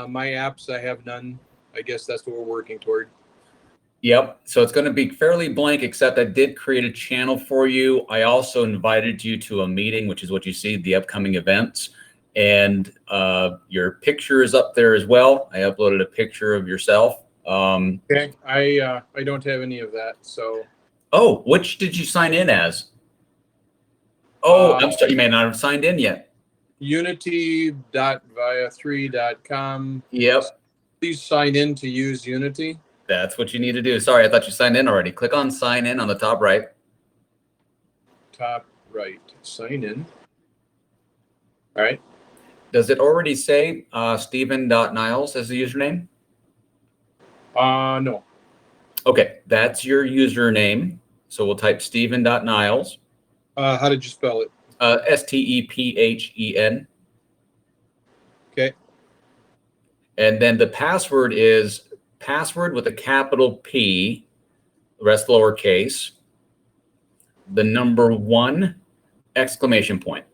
My apps, I have none. I guess that's what we're working toward. Yep. So it's going to be fairly blank, except I did create a channel for you. I also invited you to a meeting, which is what you see, the upcoming events. And your picture is up there as well. I uploaded a picture of yourself. Okay. I don't have any of that. So. Oh, which did you sign in as? Oh, I'm sorry. You may not have signed in yet. Unity.via3.com. Yep. Please sign in to use Unity. That's what you need to do. Sorry, I thought you signed in already. Click on sign in on the top right. Top right. Sign in. All right. Does it already say Stephen.niles as the username? No. Okay, that's your username. So we'll type Stephen.niles. How did you spell it? Stephen. Okay. And then the password is password with a capital P, the rest lowercase, the number 1, exclamation point.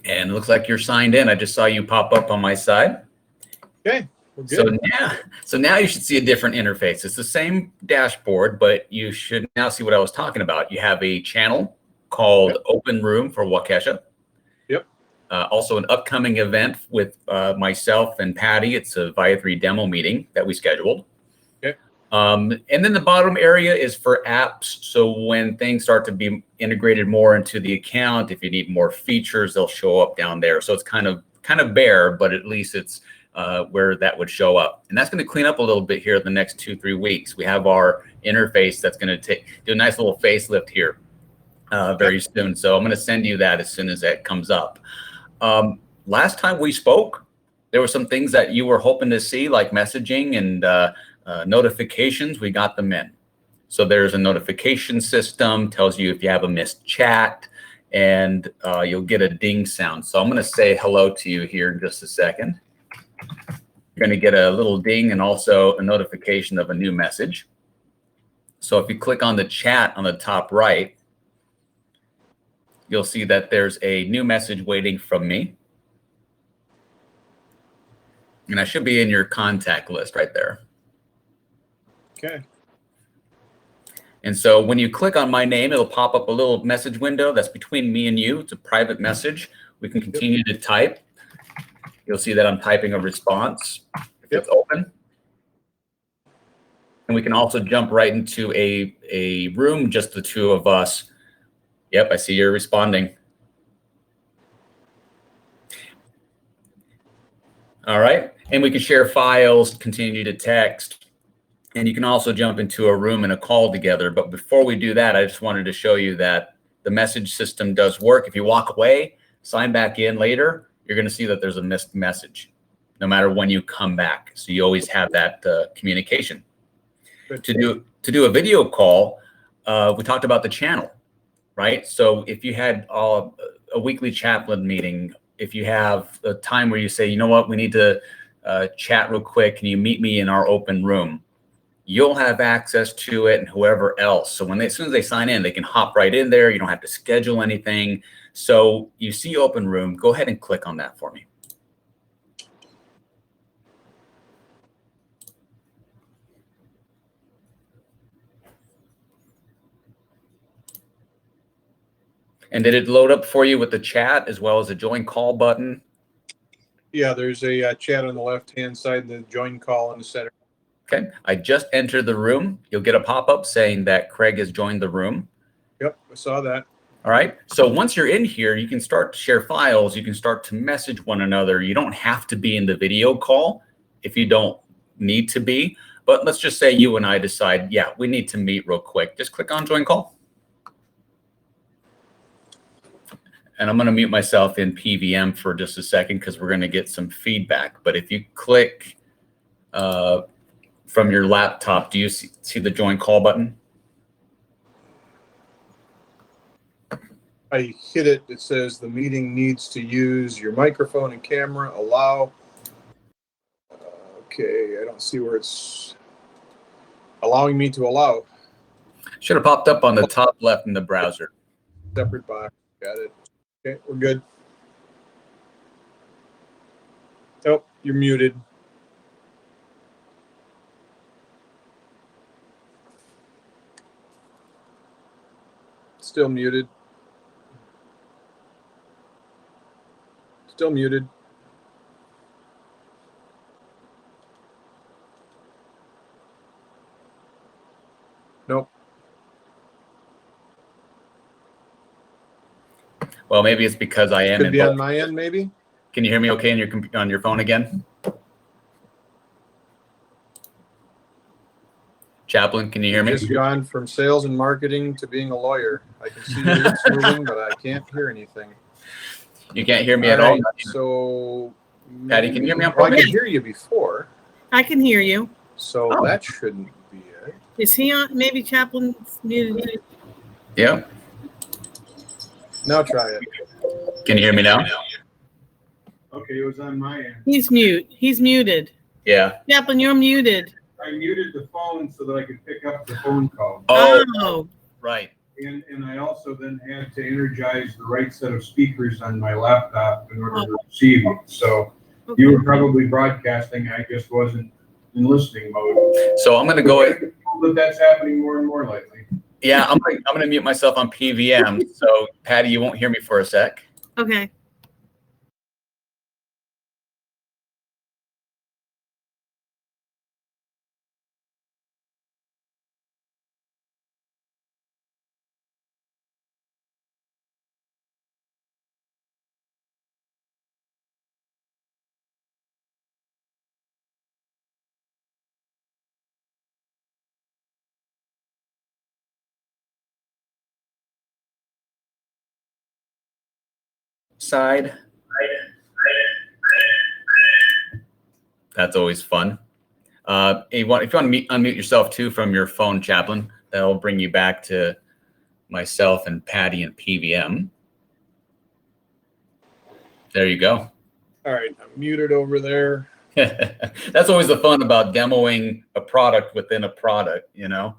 And it looks like you're signed in. I just saw you pop up on my side. Okay. Good. So now you should see a different interface. It's the same dashboard, but you should now see what I was talking about. You have a channel called Open Room for Waukesha. Yep. Also an upcoming event with myself and Patty. It's a Via 3 demo meeting that we scheduled. Okay. And then the bottom area is for apps. So when things start to be integrated more into the account, if you need more features, they'll show up down there. So it's kind of bare, but at least it's where that would show up. And that's going to clean up a little bit here in the next 2-3 weeks. We have our interface that's going to do a nice little facelift here very soon. So I'm going to send you that as soon as that comes up. Last time we spoke, there were some things that you were hoping to see, like messaging and notifications. We got them in. So there's a notification system, tells you if you have a missed chat, and you'll get a ding sound. So I'm going to say hello to you here in just a second. You're going to get a little ding and also a notification of a new message. So if you click on the chat on the top right, you'll see that there's a new message waiting from me. And I should be in your contact list right there. Okay. And so when you click on my name, it'll pop up a little message window that's between me and you. It's a private message. We can continue to type. You'll see that I'm typing a response if it's open. And we can also jump right into a room, just the two of us. Yep, I see you're responding. All right. And we can share files, continue to text, and you can also jump into a room and a call together. But before we do that, I just wanted to show you that the message system does work. If you walk away, sign back in later, you're going to see that there's a missed message, no matter when you come back. So you always have that communication. To do a video call, we talked about the channel, right? So if you had a weekly chaplain meeting, if you have a time where you say, you know what, we need to chat real quick, can you meet me in our open room? You'll have access to it and whoever else. So as soon as they sign in, they can hop right in there. You don't have to schedule anything. So you see open room, go ahead and click on that for me. And did it load up for you with the chat as well as a join call button? Yeah, there's a chat on the left-hand side and the join call in the center. Okay, I just entered the room. You'll get a pop-up saying that Craig has joined the room. Yep, I saw that. All right, so once you're in here, you can start to share files. You can start to message one another. You don't have to be in the video call if you don't need to be. But let's just say you and I decide, yeah, we need to meet real quick. Just click on join call. And I'm going to mute myself in PVM for just a second because we're going to get some feedback. But if you click from your laptop, do you see the join call button? I hit it. It says the meeting needs to use your microphone and camera. Allow. Okay, I don't see where it's allowing me to allow. Should have popped up on the top left in the browser. Separate box. Got it. Okay, we're good. Oh, you're muted. Still muted. Still muted. Nope. Well, maybe it's because I am Could in be both. on my end, maybe. Can you hear me okay on your phone again? Chaplain, can you hear me? Just gone from sales and marketing to being a lawyer. I can see your lips moving, but I can't hear anything. You can't hear me at all? Right, so, Patty, can you hear me on well, I phone? could hear you before, I can hear you. so Oh. that shouldn't be it. Is he on? Maybe Chaplain's muted. Yeah. Now try it. Can you hear me now? Okay, it was on my end. He's mute. He's muted. Yeah. Chaplain, you're muted. I muted the phone so that I could pick up the phone call. Oh, right. And I also then had to energize the right set of speakers on my laptop in order to receive it. So you were probably broadcasting, I just wasn't in listening mode. So I'm going to go ahead. But that's happening more and more lately. Yeah, I'm going to mute myself on PVM. So Patty, you won't hear me for a sec. Okay. Side. That's always fun. If you want to unmute yourself too from your phone, Chaplain, that'll bring you back to myself and Patty and PVM. There you go. All right, I'm muted over there. That's always the fun about demoing a product within a product, you know.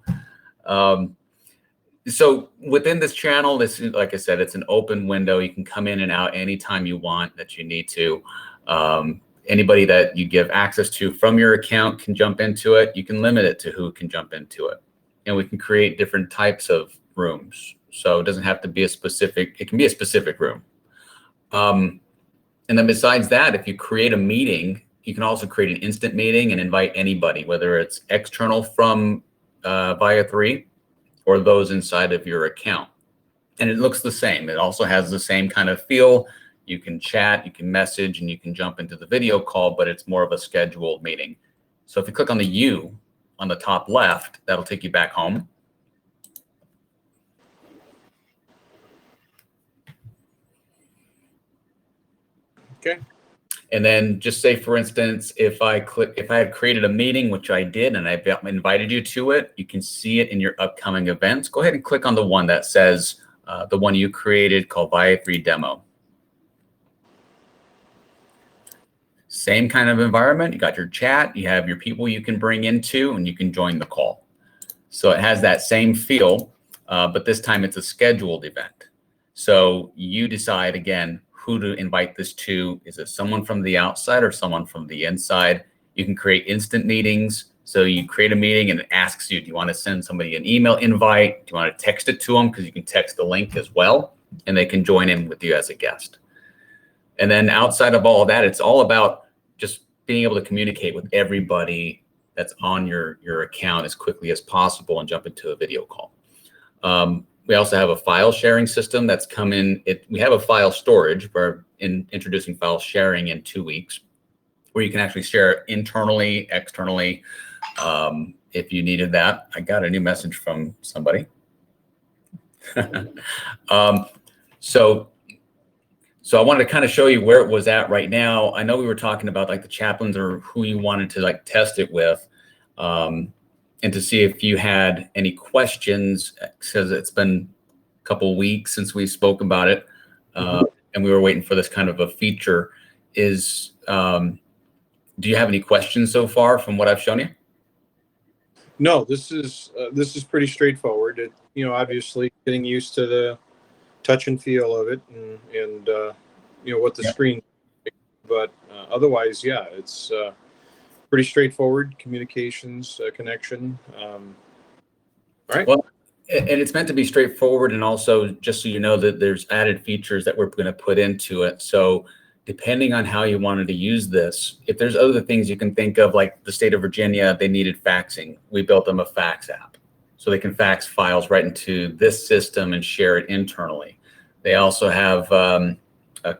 So within this channel, this, like I said, it's an open window. You can come in and out anytime you want that you need to. Anybody that you give access to from your account can jump into it. You can limit it to who can jump into it. And we can create different types of rooms. So it doesn't have to be a specific, it can be a specific room. And then besides that, if you create a meeting, you can also create an instant meeting and invite anybody, whether it's external from Via3 or those inside of your account. And it looks the same. It also has the same kind of feel. You can chat, you can message, and you can jump into the video call, but it's more of a scheduled meeting. So if you click on the U on the top left, that'll take you back home. Okay. And then just say, for instance, if I had created a meeting, which I did, and I've invited you to it, you can see it in your upcoming events. Go ahead and click on the one that says the one you created called Via3 Demo. Same kind of environment. You got your chat, you have your people you can bring into, and you can join the call. So it has that same feel, but this time it's a scheduled event. So you decide again who to invite this to. Is it someone from the outside or someone from the inside? You can create instant meetings. So you create a meeting and it asks you, do you want to send somebody an email invite? Do you want to text it to them? Because you can text the link as well, and they can join in with you as a guest. And then outside of all of that, it's all about just being able to communicate with everybody that's on your account as quickly as possible and jump into a video call. We also have a file sharing system that's come in. We have a file storage. We're introducing file sharing in 2 weeks, where you can actually share internally, externally, if you needed that. I got a new message from somebody. So I wanted to kind of show you where it was at right now. I know we were talking about like the chaplains or who you wanted to like test it with, and to see if you had any questions, because it's been a couple weeks since we spoke about it, and we were waiting for this kind of a feature. Do you have any questions so far from what I've shown you? No, this is pretty straightforward. Obviously getting used to the touch and feel of it, and what the Yeah. screen. But otherwise, yeah, it's pretty straightforward communications connection. All right. Well, and it's meant to be straightforward, and also just so you know that there's added features that we're going to put into it. So depending on how you wanted to use this, if there's other things you can think of, like the state of Virginia, they needed faxing. We built them a fax app so they can fax files right into this system and share it internally. They also have a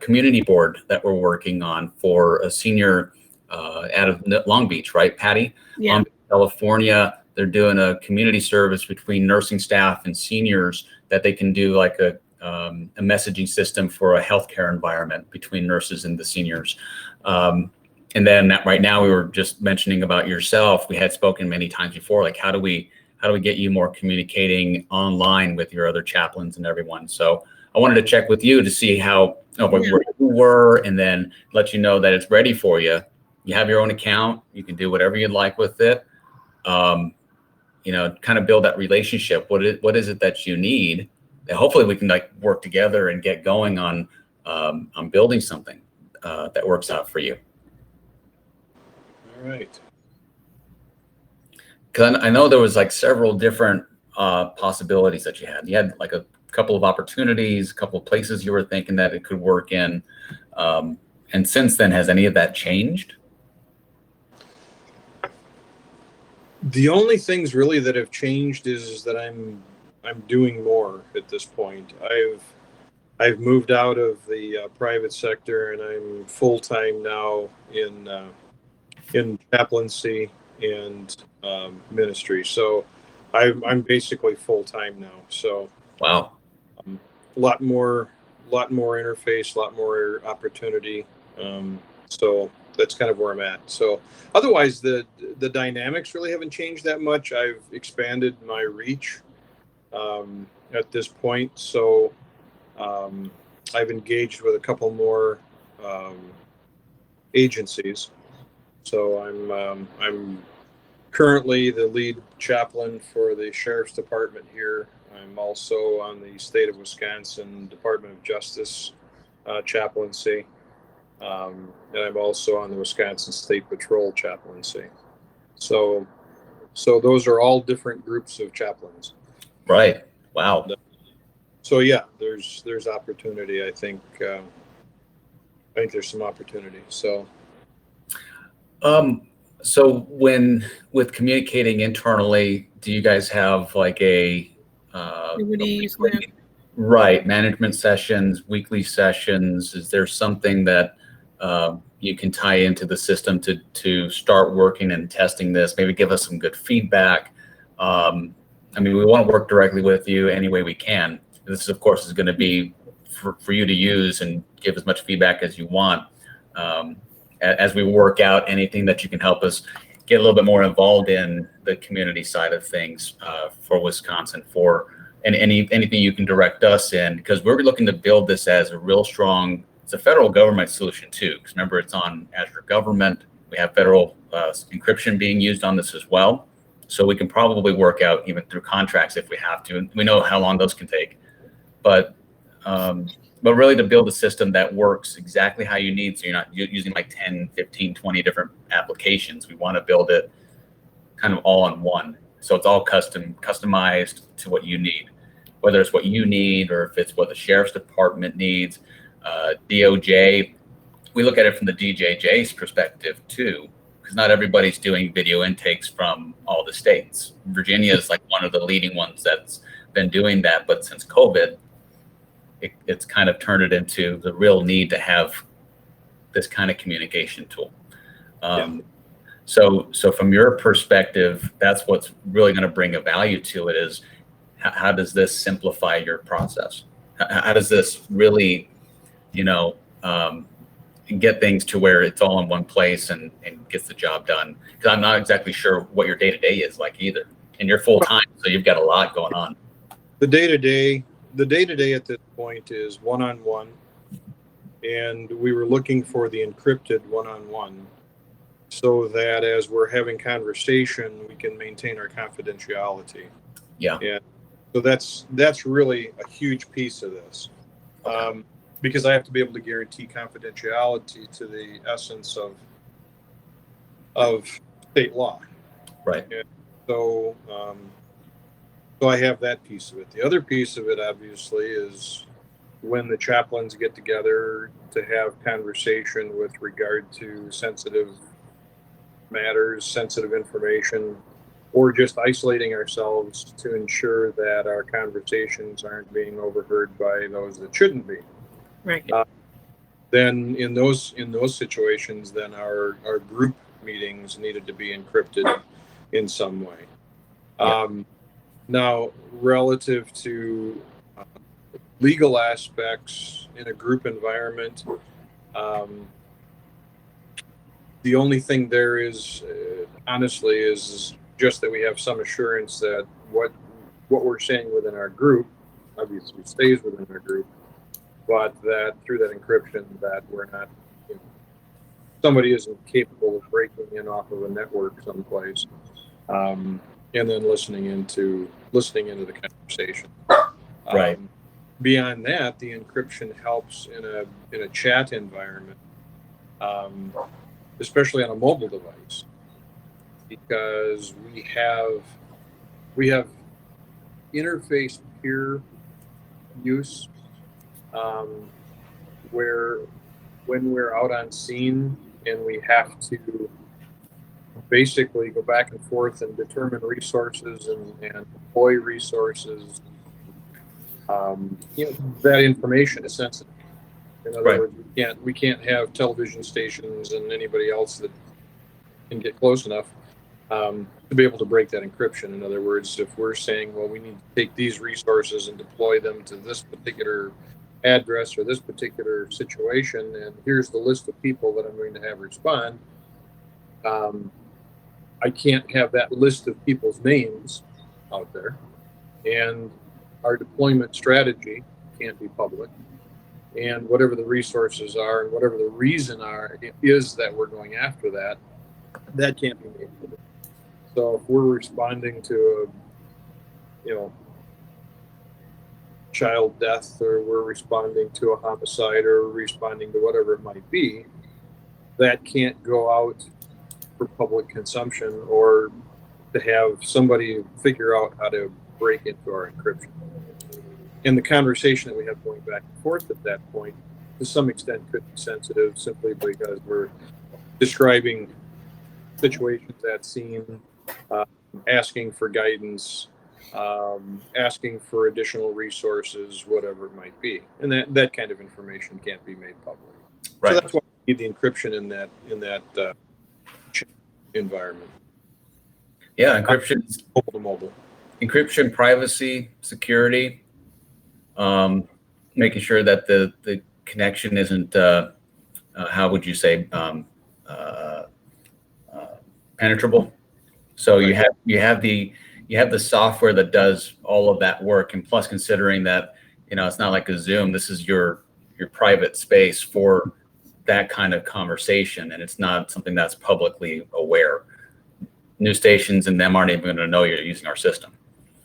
community board that we're working on for a senior out of Long Beach, right, Patty? Yeah. Long Beach, California. They're doing a community service between nursing staff and seniors that they can do like a messaging system for a healthcare environment between nurses and the seniors. And then right now we were just mentioning about yourself. We had spoken many times before, like how do we get you more communicating online with your other chaplains and everyone? So I wanted to check with you to see how where you were, and then let you know that it's ready for you. You have your own account. You can do whatever you'd like with it. Kind of build that relationship. What is it that you need? And hopefully we can like work together and get going on building something that works out for you. All right. Because I know there was like several different possibilities that you had. You had like a couple of opportunities, a couple of places you were thinking that it could work in. And since then, has any of that changed? The only things really that have changed is that I'm doing more at this point. I've moved out of the private sector, and I'm full time now in chaplaincy and ministry. So I'm basically full time now. So Wow. a lot more interface, a lot more opportunity. So that's kind of where I'm at. So otherwise, the dynamics really haven't changed that much. I've expanded my reach at this point. So I've engaged with a couple more agencies. So I'm currently the lead chaplain for the sheriff's department here. I'm also on the state of Wisconsin Department of Justice chaplaincy. And I'm also on the Wisconsin State Patrol chaplaincy. So those are all different groups of chaplains. Right. Wow. So yeah, there's opportunity. I think there's some opportunity. So with communicating internally, do you guys have like a right management sessions, weekly sessions? Is there something that you can tie into the system to start working and testing this? Maybe give us some good feedback. We want to work directly with you any way we can. This, of course, is going to be for you to use and give as much feedback as you want. As we work out anything that you can help us get a little bit more involved in the community side of things for Wisconsin, and anything you can direct us in, because we're looking to build this as a real strong, it's a federal government solution too, because remember, it's on Azure Government. We have federal encryption being used on this as well. So we can probably work out even through contracts if we have to. We know how long those can take, but really to build a system that works exactly how you need. So you're not using like 10, 15, 20 different applications. We want to build it kind of all in one. So it's all customized to what you need, whether it's what you need or if it's what the sheriff's department needs. DOJ, we look at it from the DJJ's perspective too, because not everybody's doing video intakes from all the states. Virginia is like one of the leading ones that's been doing that, but since COVID, it's kind of turned it into the real need to have this kind of communication tool. So from your perspective, that's what's really going to bring a value to it is how does this simplify your process? How does this really, get things to where it's all in one place and gets the job done? Because I'm not exactly sure what your day-to-day is like either. And you're full-time, so you've got a lot going on. The day-to-day at this point is one-on-one, and we were looking for the encrypted one-on-one. so that as we're having conversation, we can maintain our confidentiality. Yeah. And so that's really a huge piece of this. Okay. Because I have to be able to guarantee confidentiality to the essence of state law. Right. And so, so I have that piece of it. The other piece of it, obviously, is when the chaplains get together to have conversation with regard to sensitive matters, sensitive information, or just isolating ourselves to ensure that our conversations aren't being overheard by those that shouldn't be. Right. Then in those situations, then our group meetings needed to be encrypted in some way. Yeah. Now, relative to legal aspects in a group environment, the only thing there is, honestly, is just that we have some assurance that what we're saying within our group obviously stays within our group, but that through that encryption, that we're not, somebody isn't capable of breaking in off of a network someplace, and then listening into the conversation. Right. Beyond that, the encryption helps in a chat environment, especially on a mobile device, because we have interface peer use, where when we're out on scene and we have to basically go back and forth and determine resources and deploy resources, that information is sensitive. In other Right. words, we can't have television stations and anybody else that can get close enough to be able to break that encryption. In other words, if we're saying, well, we need to take these resources and deploy them to this particular address or this particular situation, and here's the list of people that I'm going to have respond, I can't have that list of people's names out there, and our deployment strategy can't be public, and whatever the resources are and whatever the reason is that we're going after that can't be made public. So if we're responding to a child death, or we're responding to a homicide, or we're responding to whatever it might be, that can't go out for public consumption or to have somebody figure out how to break into our encryption. And the conversation that we have going back and forth at that point, to some extent, could be sensitive simply because we're describing situations at scene, asking for guidance, asking for additional resources, whatever it might be. And that kind of information can't be made public. Right. So that's why we need the encryption in that environment. Yeah. Encryption, Mobile to mobile. encryption, privacy, security, making sure that the connection isn't, how would you say, penetrable. So Right. you have the software that does all of that work, and plus considering that it's not like a Zoom. This is your private space for that kind of conversation, and it's not something that's publicly aware. News stations and them aren't even going to know you're using our system.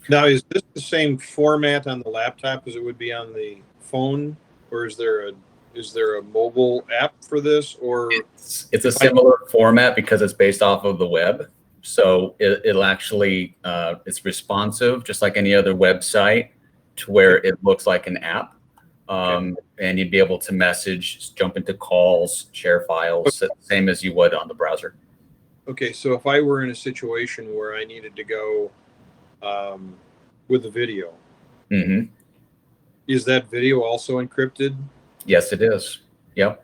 Now, is this the same format on the laptop as it would be on the phone, or is there a mobile app for this? Or It's a similar format because it's based off of the web. So it'll actually, it's responsive, just like any other website, to where it looks like an app. And you'd be able to message, jump into calls, share files, same as you would on the browser. Okay, so if I were in a situation where I needed to go with the video, Mm-hmm. is that video also encrypted? Yes, it is. Yep.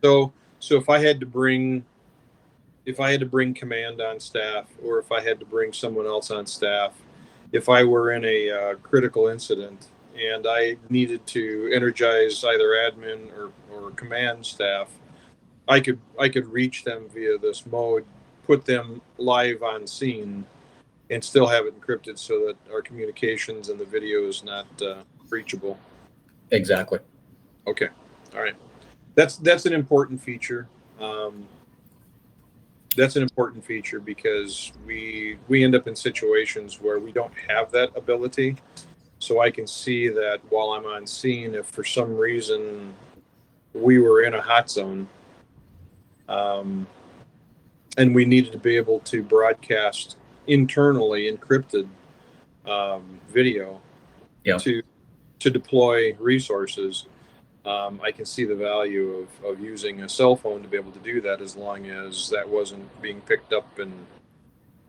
So if I had to bring command on staff, or if I had to bring someone else on staff, if I were in a critical incident and I needed to energize either admin or command staff, I could reach them via this mode, put them live on scene, and still have it encrypted so that our communications and the video is not breachable. Exactly. Okay, all right. That's an important feature. that's an important feature because we end up in situations where we don't have that ability. So I can see that while I'm on scene, if for some reason we were in a hot zone, and we needed to be able to broadcast internally encrypted video Yeah. to deploy resources, I can see the value of using a cell phone to be able to do that, as long as that wasn't being picked up and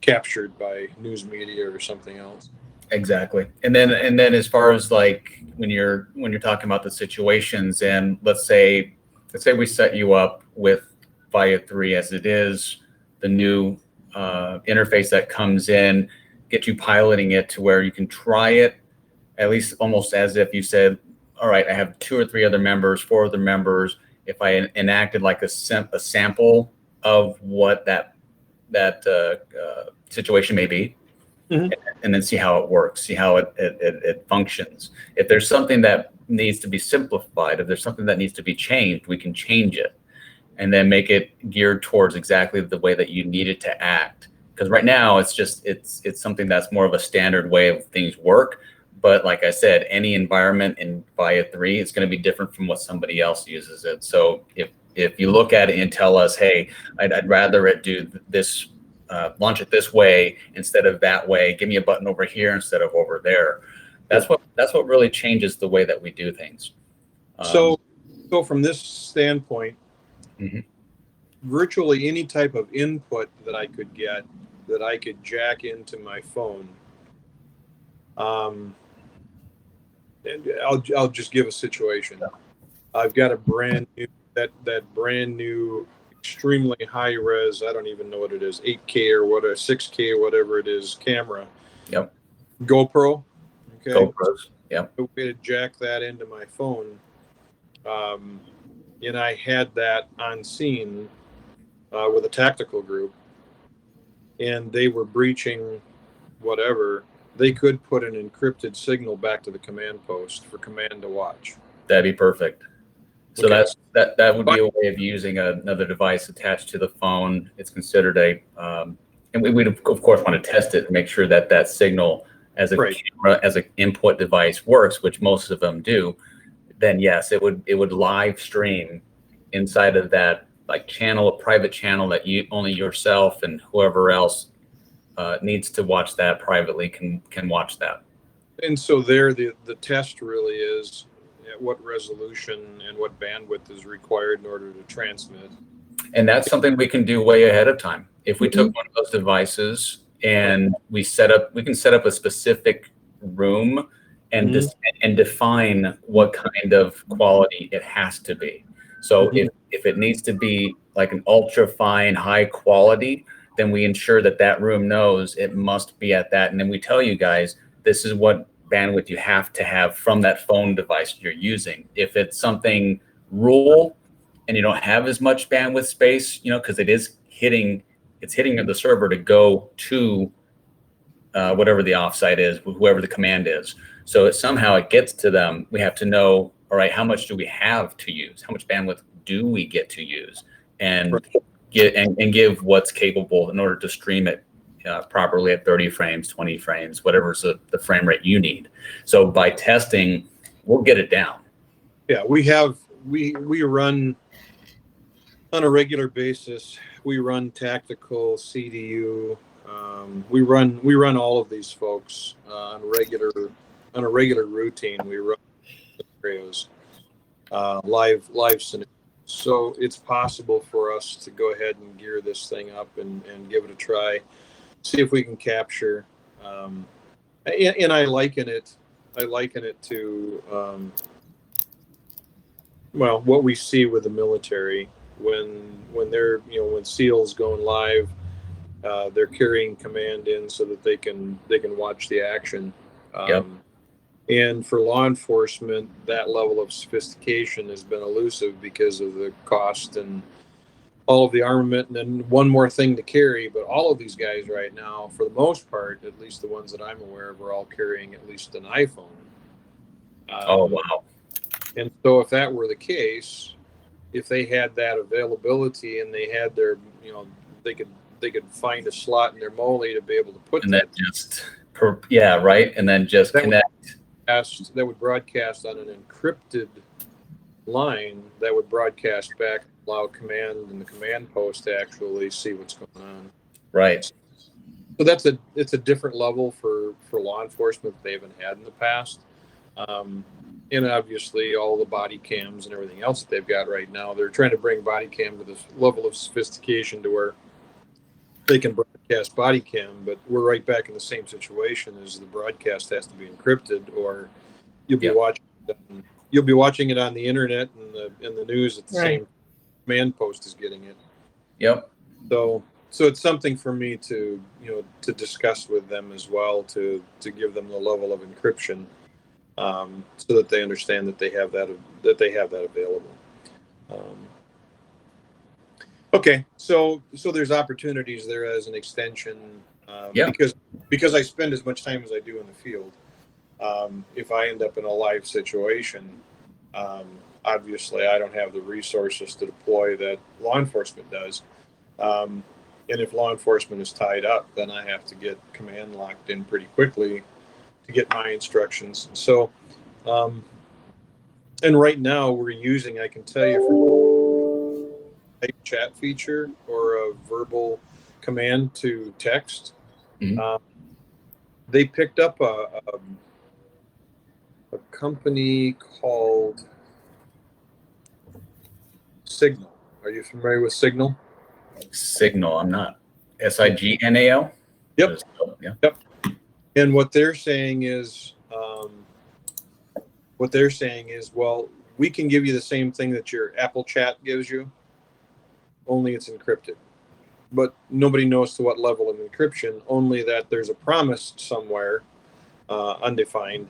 captured by news media or something else. Exactly. And then as far as like when you're talking about the situations, and let's say we set you up with Via 3 as it is, the new interface that comes in, get you piloting it to where you can try it, at least almost as if you said, all right, I have 2 or 3 other members, 4 other members. If I enacted like a sample of what that situation may be, Mhm. and then see how it works, see how it functions. If there's something that needs to be simplified, if there's something that needs to be changed, we can change it and then make it geared towards exactly the way that you need it to act. Because right now it's just it's something that's more of a standard way of things work. But like I said, any environment in Via 3 is going to be different from what somebody else uses it. So if you look at it and tell us, hey, I'd rather it do this, launch it this way instead of that way, give me a button over here instead of over there. That's what really changes the way that we do things. So from this standpoint, Mhm. virtually any type of input that I could get, that I could jack into my phone. And I'll just give a situation. I've got a brand new that brand new, extremely high res. I don't even know what it is, 8K or what, a 6K or whatever it is, camera. Yep. GoPro. Okay. GoPros. Yep. A way to jack that into my phone. And I had that on scene with a tactical group, and they were breaching whatever. They could put an encrypted signal back to the command post for command to watch. That'd be perfect. So Okay. that would be a way of using another device attached to the phone. It's considered and we'd of course want to test it and make sure that that signal as a Right. camera, as an input device works, which most of them do. Then yes, it would live stream inside of that like channel, a private channel that you only yourself and whoever else needs to watch that privately can watch that. And so there, the test really is at what resolution and what bandwidth is required in order to transmit. And that's something we can do way ahead of time. If we took one of those devices and we can set up a specific room and and define what kind of quality it has to be. So if it needs to be like an ultra fine, high quality, then we ensure that that room knows it must be at that. And then we tell you guys, this is what bandwidth you have to have from that phone device you're using. If it's something rural and you don't have as much bandwidth space, because it's hitting the server to go to whatever the offsite is, whoever the command is. So somehow it gets to them. We have to know, all right, how much do we have to use? How much bandwidth do we get to use? And give what's capable in order to stream it properly at 30 frames, 20 frames, whatever's the frame rate you need. So by testing, we'll get it down. Yeah, we run on a regular basis. We run tactical CDU. We run all of these folks on a regular routine. We run scenarios, live scenarios. So it's possible for us to go ahead and gear this thing up and give it a try, see if we can capture. And I liken it to what we see with the military when they're when SEALs going live, they're carrying command in so that they can watch the action. And for law enforcement, that level of sophistication has been elusive because of the cost and all of the armament, and then one more thing to carry. But all of these guys right now, for the most part, at least the ones that I'm aware of, are all carrying at least an iPhone. Oh, wow. And so if that were the case, if they had that availability and they had their, they could find a slot in their mole to be able to put And that. then just, yeah, right. And then just That would- connect. That would broadcast on an encrypted line that would broadcast back, allow command and the command post to actually see what's going on. Right. So it's a different level for law enforcement that they haven't had in the past. And obviously all the body cams and everything else that they've got right now, they're trying to bring body cam to this level of sophistication to where they can broadcast body cam, but we're right back in the same situation as the broadcast has to be encrypted, or you'll be watching it on the internet and the news at the same command post is getting it. Yep. So it's something for me to discuss with them as well, to give them the level of encryption, so that they understand that they have that available. Okay, so there's opportunities there as an extension, because I spend as much time as I do in the field. If I end up in a live situation, obviously I don't have the resources to deploy that law enforcement does. And if law enforcement is tied up, then I have to get command locked in pretty quickly to get my instructions. So, and right now we're using, I can tell you, for a chat feature or a verbal command to text, they picked up a company called Signal. Are you familiar with Signal? Signal. I'm not. Signal. Yep. Yeah. Yep. And what they're saying is, well, we can give you the same thing that your Apple Chat gives you, only it's encrypted. But nobody knows to what level of encryption, only that there's a promise somewhere, undefined,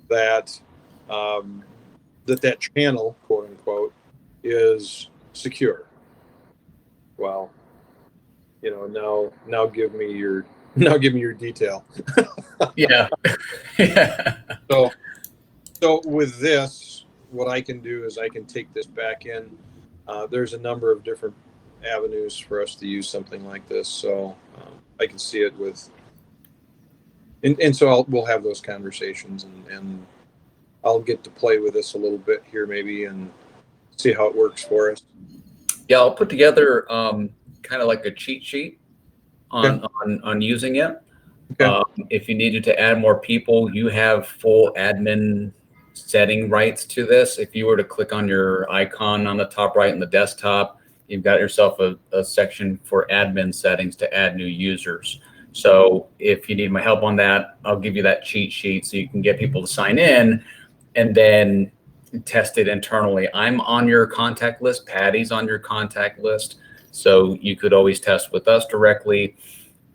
that that channel, quote unquote, is secure. Well, now give me your detail. Yeah. Yeah. So with this, what I can do is I can take this back in. There's a number of different avenues for us to use something like this. So I can see it with, and so we'll have those conversations, and I'll get to play with this a little bit here maybe and see how it works for us. Yeah, I'll put together kind of like a cheat sheet on using it. Okay. If you needed to add more people, you have full admin setting rights to this. If you were to click on your icon on the top right in the desktop, you've got yourself a section for admin settings to add new users. So if you need my help on that, I'll give you that cheat sheet so you can get people to sign in and then test it internally. I'm on your contact list. Patty's on your contact list. So you could always test with us directly.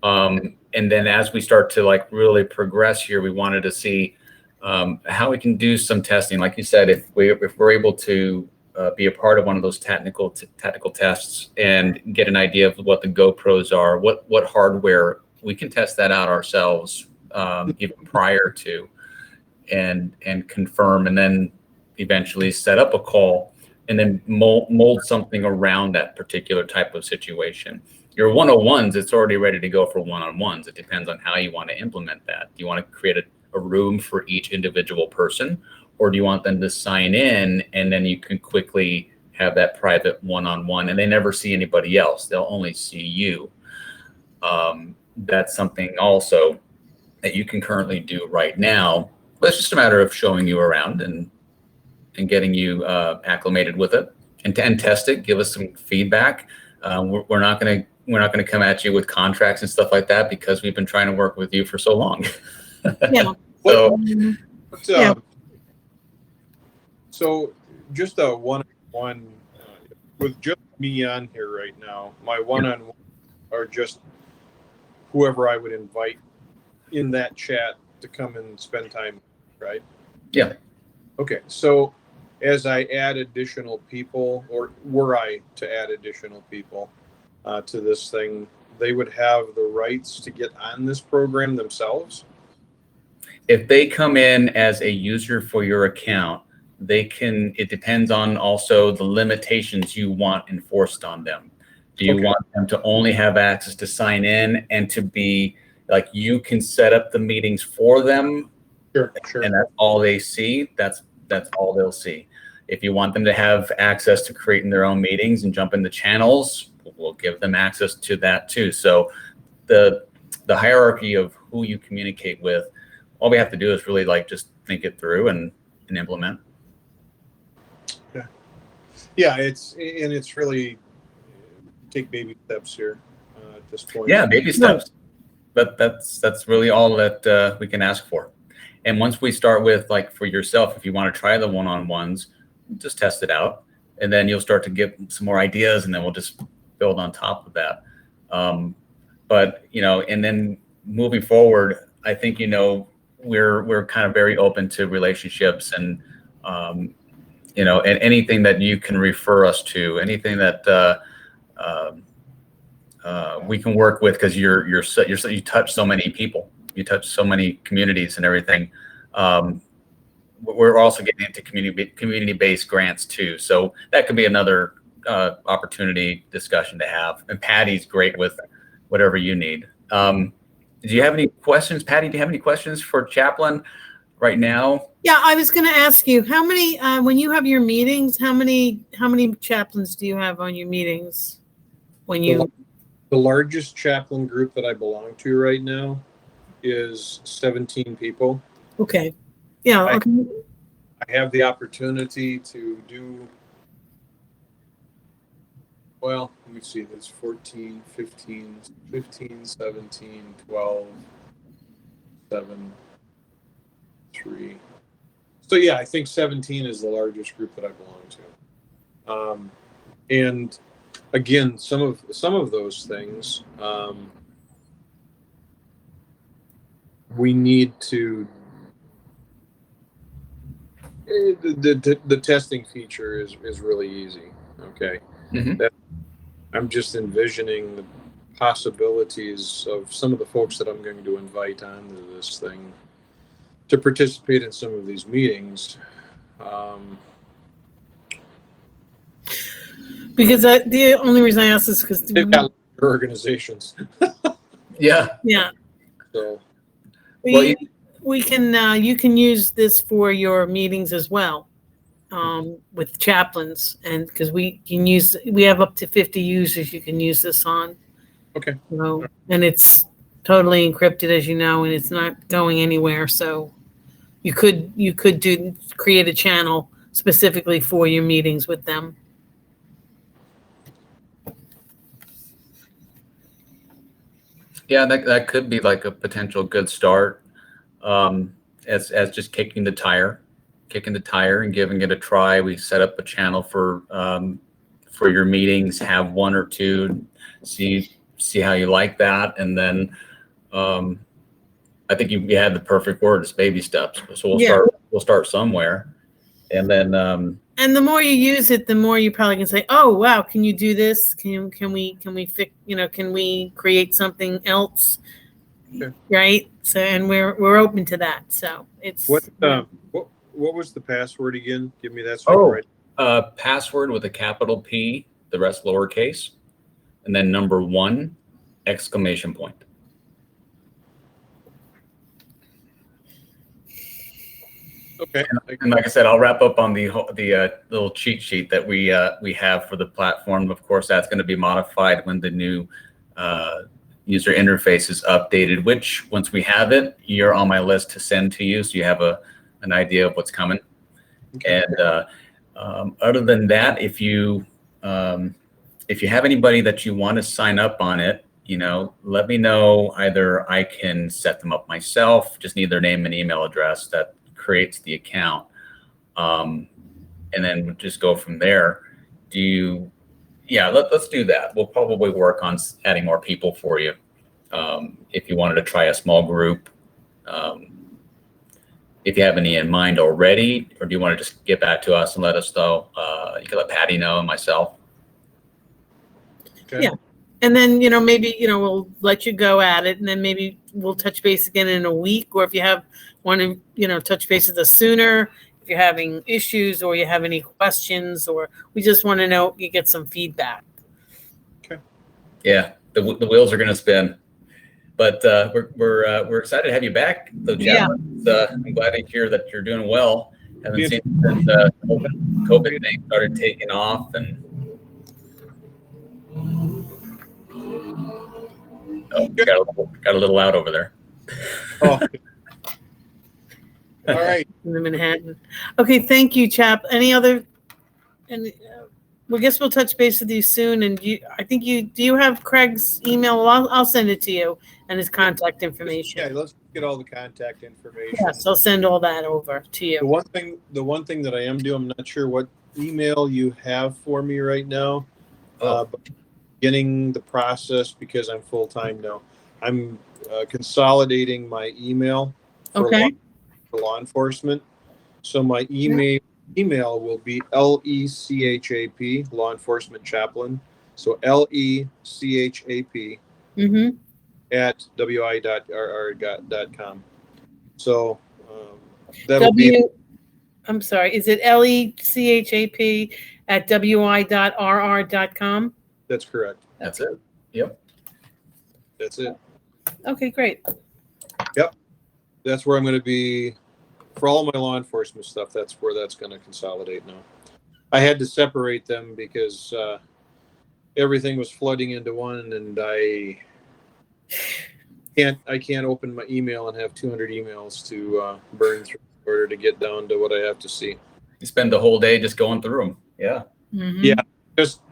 And then as we start to really progress here, we wanted to see how we can do some testing. Like you said, if we're able to be a part of one of those technical tests and get an idea of what the GoPros are, what hardware, we can test that out ourselves even prior to and confirm, and then eventually set up a call and then mold something around that particular type of situation. Your 101s, it's already ready to go for one-on-ones. It depends on how you want to implement that. Do you want to create a room for each individual person, or do you want them to sign in and then you can quickly have that private one-on-one and they never see anybody else? They'll only see you. That's something also that you can currently do right now. But it's just a matter of showing you around and getting you acclimated with it and test it. Give us some feedback. We're not going to come at you with contracts and stuff like that because we've been trying to work with you for so long. Yeah. So just a one-on-one with just me on here right now. My one-on-one are just whoever I would invite in that chat to come and spend time, right? Yeah. Okay. So as I add additional people, or were I to add additional people to this thing, they would have the rights to get on this program themselves? If they come in as a user for your account, they can, it depends on also the limitations you want enforced on them. Do you Okay. want them to only have access to sign in and to be like, you can set up the meetings for them Sure, sure. and that's all they see? That's all they'll see. If you want them to have access to creating their own meetings and jump into channels, we'll give them access to that too. So the hierarchy of who you communicate with, all we have to do is really like just think it through and implement. Yeah, it's really take baby steps here at this point. Yeah, baby steps. But that's really all that we can ask for. And once we start with, like, for yourself, if you want to try the one-on-ones, just test it out, and then you'll start to get some more ideas, and then we'll just build on top of that. But and then moving forward, I think we're kind of very open to relationships and and anything that you can refer us to, anything that we can work with, because you touch so many people, you touch so many communities and everything. We're also getting into community-based grants too, so that could be another opportunity discussion to have. And Patty's great with whatever you need. Do you have any questions, Patty? Do you have any questions for Chaplain right now? Yeah, I was going to ask you, how many, when you have your meetings, how many chaplains do you have on your meetings? When you, The largest chaplain group that I belong to right now is 17 people. okay. Yeah. Okay. I have the opportunity to do, well, let me see, there's 14, 15, 17, 12, 7, 3. So yeah, I think 17 is the largest group that I belong to. And again, some of those things, we need to, the testing feature is really easy. Okay. Mhm. I'm just envisioning the possibilities of some of the folks that I'm going to invite onto this thing to participate in some of these meetings. Because the only reason I ask is because They've got organizations. Yeah. yeah, So we can you can use this for your meetings as well, with chaplains, and because we have up to 50 users you can use this on. okay. And it's totally encrypted, as you know, and it's not going anywhere. So you could create a channel specifically for your meetings with them. Yeah, that could be like a potential good start, as just kicking the tire and giving it a try. We set up a channel for your meetings, have one or two, see how you like that, and then I think you had the perfect word. It's baby steps. So we'll start somewhere, and then and the more you use it, the more you probably can say, "Oh, wow, can you do this? Can we fix? Can we create something else?" Sure. Right. So, and we're open to that. So it's What was the password again? Give me that. So password with a capital P, the rest lowercase, and then number 1 exclamation point. Okay. And like I said, I'll wrap up on the little cheat sheet that we have for the platform. Of course, that's going to be modified when the new user interface is updated, which once we have it, you're on my list to send to you, so you have an idea of what's coming. Okay. And other than that, if you have anybody that you want to sign up on it, let me know. Either I can set them up myself, just need their name and email address that creates the account, and then we'll just go from there. Let's do that. We'll probably work on adding more people for you. If you wanted to try a small group, if you have any in mind already, or do you want to just get back to us and let us know? You can let Patty know and myself. Okay. Yeah. And then, maybe, we'll let you go at it, and then maybe we'll touch base again in a week, or if you want to, touch base with us sooner, if you're having issues or you have any questions, or we just want to know, you get some feedback. Okay. Yeah, the wheels are going to spin. But we're excited to have you back, though, Chaplain. I'm glad to hear that you're doing well. Haven't seen since COVID thing started taking off, and got a little loud over there. Oh. All right. In the Manhattan. Okay, thank you, Chap. Any other? And we guess we'll touch base with you soon. And do you have Craig's email? I'll send it to you and his contact information. Yeah, let's get all the contact information. Yes, I'll send all that over to you. The one thing that I am doing, I'm not sure what email you have for me right now. But beginning the process, because I'm full time now. I'm consolidating my email for law enforcement. So my email will be LECHAP, law enforcement chaplain. So LECHAP at wi.rr.com. So that'll be. I'm sorry. Is it LECHAP at wi.rr.com? That's correct. That's it. Yep. That's it. Okay, great. Yep. That's where I'm going to be for all my law enforcement stuff. That's where that's going to consolidate now. I had to separate them because everything was flooding into one, and I can't open my email and have 200 emails to burn through in order to get down to what I have to see. You spend the whole day just going through them. Yeah. Mm-hmm. Yeah. Just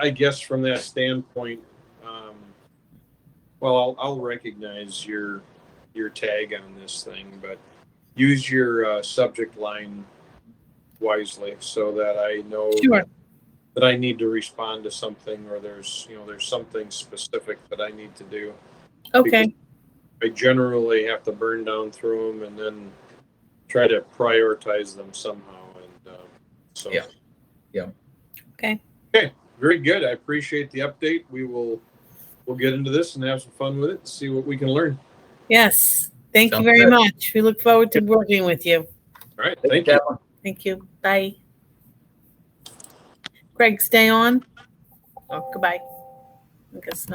I guess from that standpoint, well, I'll recognize your tag on this thing, but use your subject line wisely so that I know that I need to respond to something, or there's something specific that I need to do. Okay. Because I generally have to burn down through them and then try to prioritize them somehow. And Yeah. Okay. Okay. Very good. I appreciate the update. We'll get into this and have some fun with it and see what we can learn. Yes. Thank Sounds you very good. much. We look forward to working with you. All right. Thank you. Thank you. Bye. Craig, stay on. Oh, goodbye. I guess not.